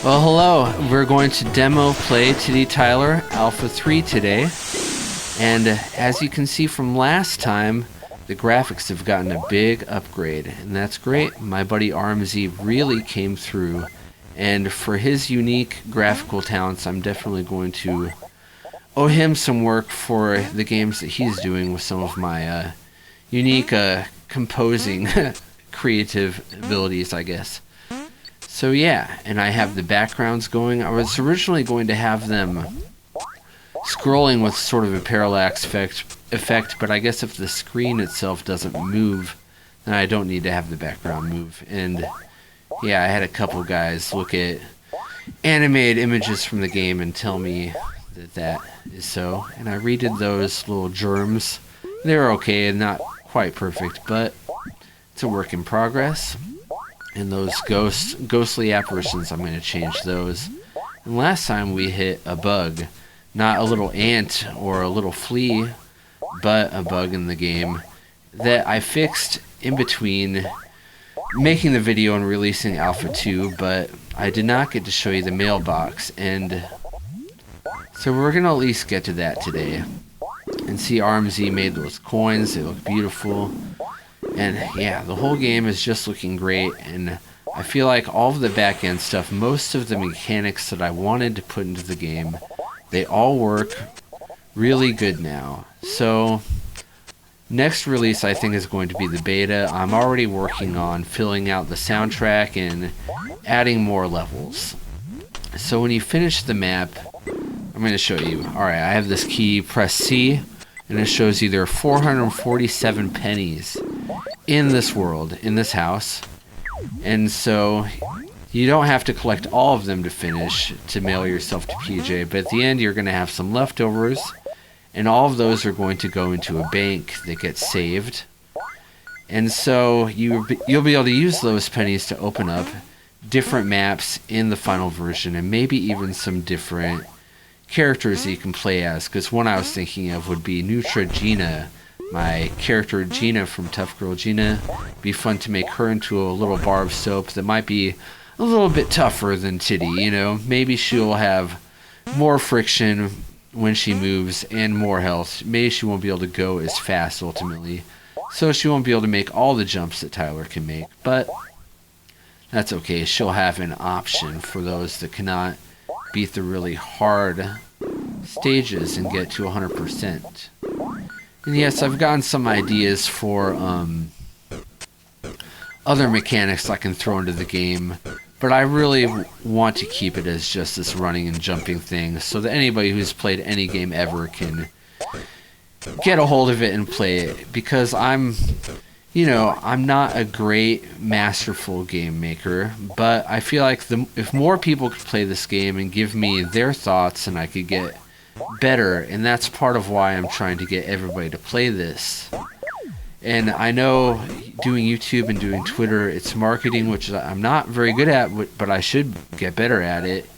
Well, hello. We're going to demo play Titityler Alpha 3 today. And as you can see from last time, the graphics have gotten a big upgrade. And that's great. My buddy RMZ really came through. And for his unique graphical talents, I'm definitely going to owe him some work for the games that he's doing with some of my unique composing creative abilities, I guess. So yeah, and I have the backgrounds going. I was originally going to have them scrolling with sort of a parallax effect, but I guess if the screen itself doesn't move, then I don't need to have the background move. And yeah, I had a couple guys look at animated images from the game and tell me that that is so. And I redid those little germs. They were okay and not quite perfect, but it's a work in progress. And those ghostly apparitions, I'm going to change those. And last time we hit a bug, not a little ant or a little flea, but a bug in the game that I fixed in between making the video and releasing Alpha 2, but I did not get to show you the mailbox. And so we're going to at least get to that today. And see, RMZ made those coins. They look beautiful. And yeah, the whole game is just looking great, and I feel like all of the back-end stuff, most of the mechanics that I wanted to put into the game, they all work really good now. So next release I think is going to be the beta. I'm already working on filling out the soundtrack and adding more levels. So when you finish the map, I'm going to show you. Alright, I have this key, press C, and it shows you there are 447 pennies in this world, in this house. And so you don't have to collect all of them to finish to mail yourself to PJ, but at the end you're going to have some leftovers, and all of those are going to go into a bank that gets saved. And so you'll be able to use those pennies to open up different maps in the final version, and maybe even some different characters that you can play as, because one I was thinking of would be Neutrogena, my character Gina from Tough Girl Gina. Be fun to make her into a little bar of soap that might be a little bit tougher than Titty, you know. Maybe she'll have more friction when she moves and more health. Maybe she won't be able to go as fast ultimately, so she won't be able to make all the jumps that Tyler can make, but that's okay. She'll have an option for those that cannot beat the really hard stages and get to 100%. And yes, I've gotten some ideas for other mechanics I can throw into the game, but I really want to keep it as just this running and jumping thing so that anybody who's played any game ever can get a hold of it and play it, because I'm not a great masterful game maker, but I feel like if more people could play this game and give me their thoughts, and I could get better, and that's part of why I'm trying to get everybody to play this. And I know doing YouTube and doing Twitter, it's marketing, which I'm not very good at, but I should get better at it.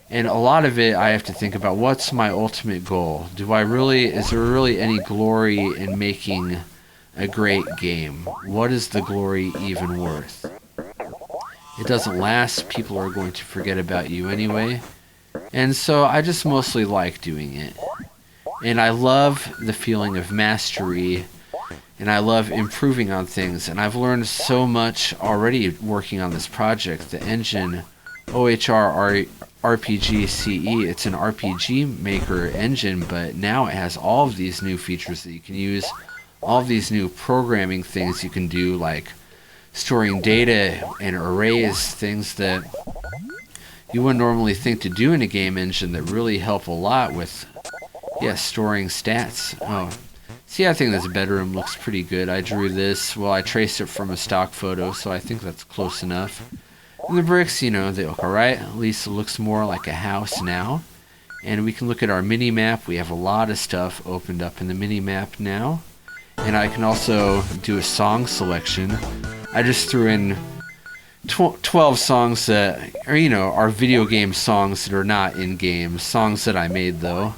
And a lot of it I have to think about, what's my ultimate goal? Is there really any glory in making a great game? What is the glory even worth? It doesn't last. People are going to forget about you anyway. And so I just mostly like doing it. And I love the feeling of mastery, and I love improving on things. And I've learned so much already working on this project. The engine, OHR RPG CE, it's an RPG maker engine, but now it has all of these new features that you can use, all of these new programming things you can do, like storing data and arrays, things that you wouldn't normally think to do in a game engine that really help a lot with, storing stats. Oh, see, I think this bedroom looks pretty good. I drew this, I traced it from a stock photo, so I think that's close enough. And the bricks, they look alright. At least it looks more like a house now. And we can look at our mini-map. We have a lot of stuff opened up in the mini-map now. And I can also do a song selection. I just threw in 12 songs that are video game songs that are not in games, songs that I made though.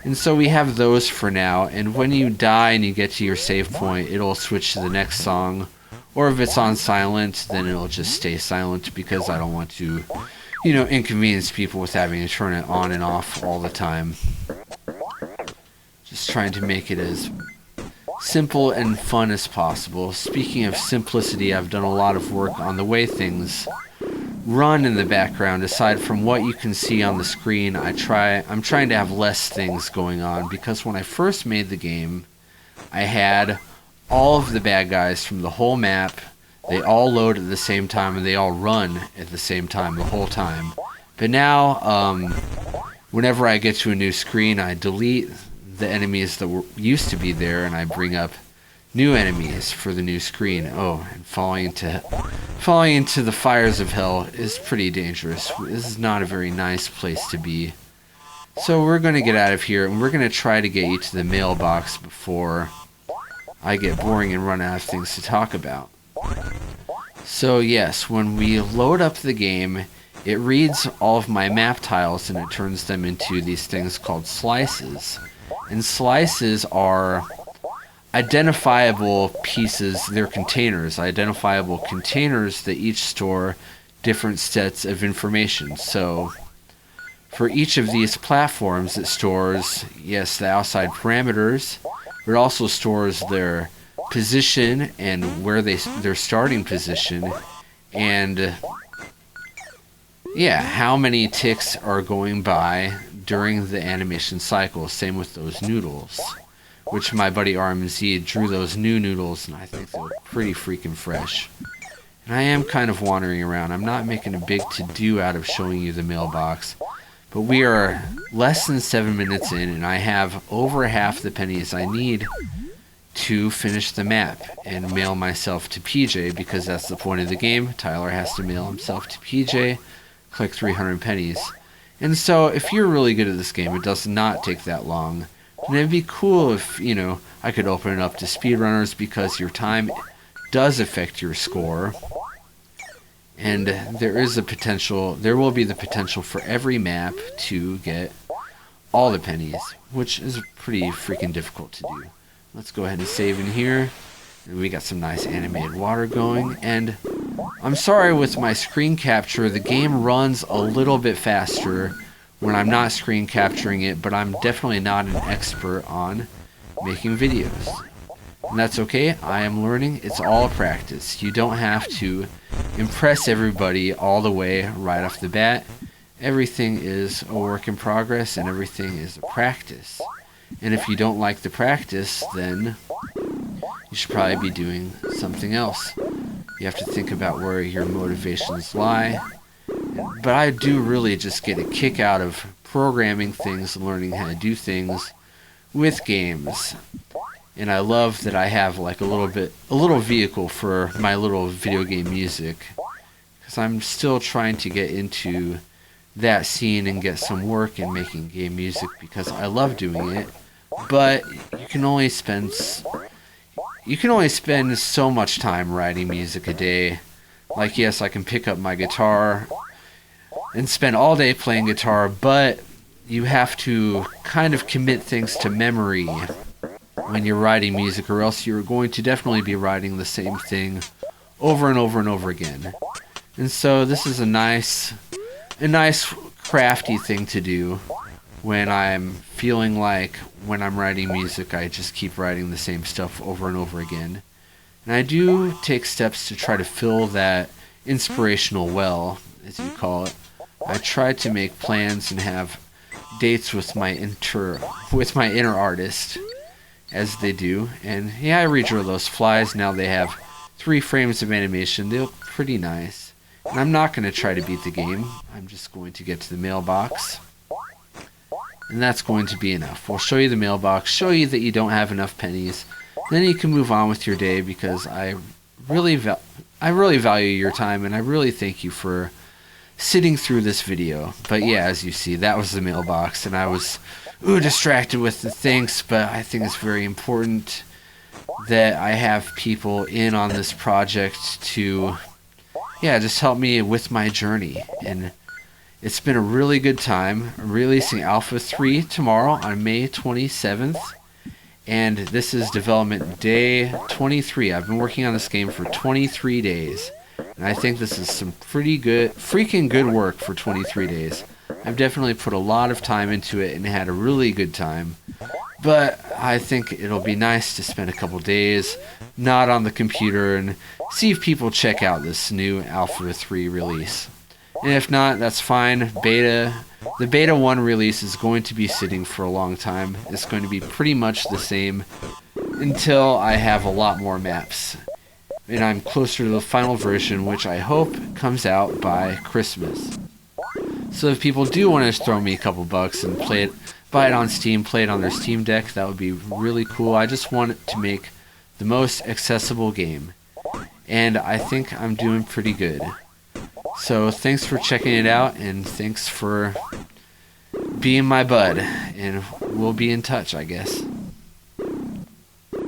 And so we have those for now, and when you die and you get to your save point, it'll switch to the next song, or if it's on silent, then it'll just stay silent, because I don't want to inconvenience people with having to turn it on and off all the time. Just trying to make it as simple and fun as possible. Speaking of simplicity, I've done a lot of work on the way things run in the background. Aside from what you can see on the screen, I'm trying to have less things going on, because when I first made the game, I had all of the bad guys from the whole map. They all load at the same time and they all run at the same time the whole time. But now, whenever I get to a new screen, I delete the enemies that used to be there and I bring up new enemies for the new screen. Oh, and falling into the fires of hell is pretty dangerous. This is not a very nice place to be. So we're going to get out of here, and we're going to try to get you to the mailbox before I get boring and run out of things to talk about. So yes, when we load up the game, it reads all of my map tiles and it turns them into these things called slices. And slices are identifiable pieces, they're containers, identifiable containers that each store different sets of information. So for each of these platforms, it stores, yes, the outside parameters, but it also stores their position and where their starting position, and yeah, how many ticks are going by during the animation cycle. Same with those noodles, which my buddy RMZ drew those new noodles, and I think they're pretty freaking fresh. And I am kind of wandering around. I'm not making a big to-do out of showing you the mailbox, but we are less than 7 minutes in, and I have over half the pennies I need to finish the map and mail myself to PJ, because that's the point of the game. Tyler has to mail himself to PJ, collect 300 pennies. And so if you're really good at this game, it does not take that long. And it'd be cool if, I could open it up to speedrunners, because your time does affect your score. And there will be the potential for every map to get all the pennies, which is pretty freaking difficult to do. Let's go ahead and save in here. And we got some nice animated water going. And I'm sorry, with my screen capture, the game runs a little bit faster when I'm not screen capturing it, but I'm definitely not an expert on making videos. And that's okay, I am learning. It's all practice. You don't have to impress everybody all the way right off the bat. Everything is a work in progress, and everything is a practice. And if you don't like the practice, then you should probably be doing something else. You have to think about where your motivations lie. But I do really just get a kick out of programming things, learning how to do things with games. And I love that I have like a little vehicle for my little video game music, because I'm still trying to get into that scene and get some work in making game music, because I love doing it. But you can only spend so much time writing music a day. Like, yes, I can pick up my guitar and spend all day playing guitar, but you have to kind of commit things to memory when you're writing music, or else you're going to definitely be writing the same thing over and over and over again. And so this is a nice crafty thing to do when I'm feeling like when I'm writing music, I just keep writing the same stuff over and over again. And I do take steps to try to fill that inspirational well, as you call it. I try to make plans and have dates with my inner artist, as they do. And yeah, I redrew those flies. Now they have 3 frames of animation. They look pretty nice. And I'm not going to try to beat the game. I'm just going to get to the mailbox. And that's going to be enough. We'll show you the mailbox, show you that you don't have enough pennies. Then you can move on with your day, because I really value your time, and I really thank you for sitting through this video. But yeah, as you see, that was the mailbox, and I was distracted with the things, but I think it's very important that I have people in on this project to just help me with my journey. And it's been a really good time. I'm releasing Alpha 3 tomorrow on May 27th. And this is development day 23. I've been working on this game for 23 days. And I think this is some pretty good, freaking good work for 23 days. I've definitely put a lot of time into it and had a really good time. But I think it'll be nice to spend a couple days not on the computer and see if people check out this new Alpha 3 release. And if not, that's fine. The Beta 1 release is going to be sitting for a long time. It's going to be pretty much the same until I have a lot more maps. And I'm closer to the final version, which I hope comes out by Christmas. So if people do want to throw me a couple bucks and buy it on Steam, play it on their Steam Deck, that would be really cool. I just want to make the most accessible game. And I think I'm doing pretty good. So thanks for checking it out, and thanks for being my bud. And we'll be in touch, I guess.